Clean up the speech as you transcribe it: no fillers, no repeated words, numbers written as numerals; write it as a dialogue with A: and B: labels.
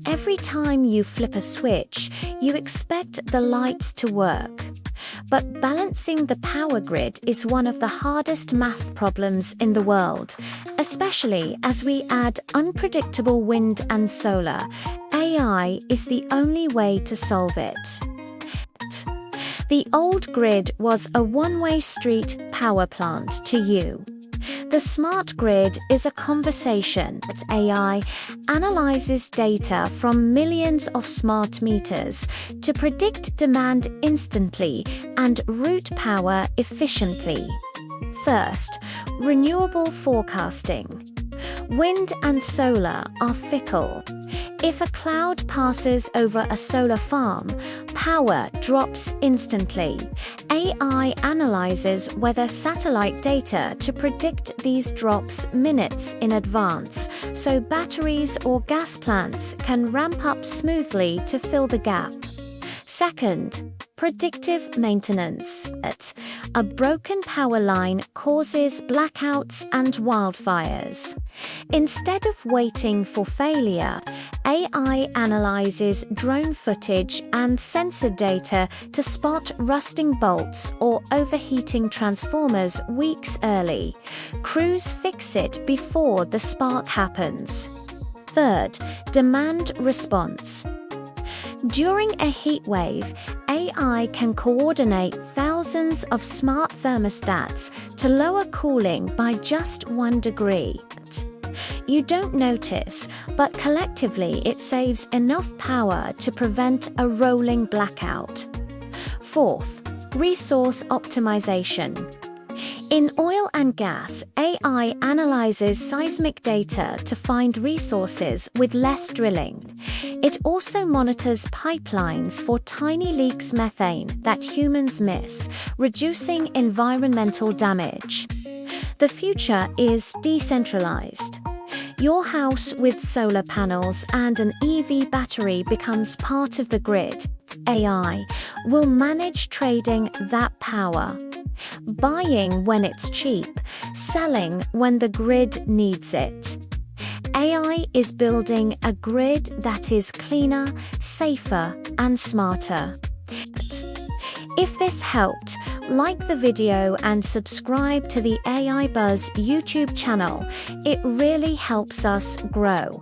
A: Every time you flip a switch, you expect the lights to work. But balancing the power grid is one of the hardest math problems in the world, especially as we add unpredictable wind and solar. AI is the only way to solve it. The old grid was a one-way street power plant to you. The smart grid is a conversation that AI analyzes data from millions of smart meters to predict demand instantly and route power efficiently. First, renewable forecasting. Wind and solar are fickle. If a cloud passes over a solar farm, power drops instantly. AI analyzes weather satellite data to predict these drops minutes in advance, so batteries or gas plants can ramp up smoothly to fill the gap. Second, predictive maintenance. A broken power line causes blackouts and wildfires. Instead of waiting for failure, AI analyzes drone footage and sensor data to spot rusting bolts or overheating transformers weeks early. Crews fix it before the spark happens. Third, demand response. During a heat wave, AI can coordinate thousands of smart thermostats to lower cooling by just 1 degree. You don't notice, but collectively it saves enough power to prevent a rolling blackout. Fourth, resource optimization. In oil and gas, AI analyzes seismic data to find resources with less drilling. It also monitors pipelines for tiny leaks methane that humans miss, reducing environmental damage. The future is decentralized. Your house with solar panels and an EV battery becomes part of the grid. AI will manage trading that power. Buying when it's cheap, selling when the grid needs it. AI is building a grid that is cleaner, safer, and smarter. If this helped, like the video and subscribe to the AI Buzz YouTube channel. It really helps us grow.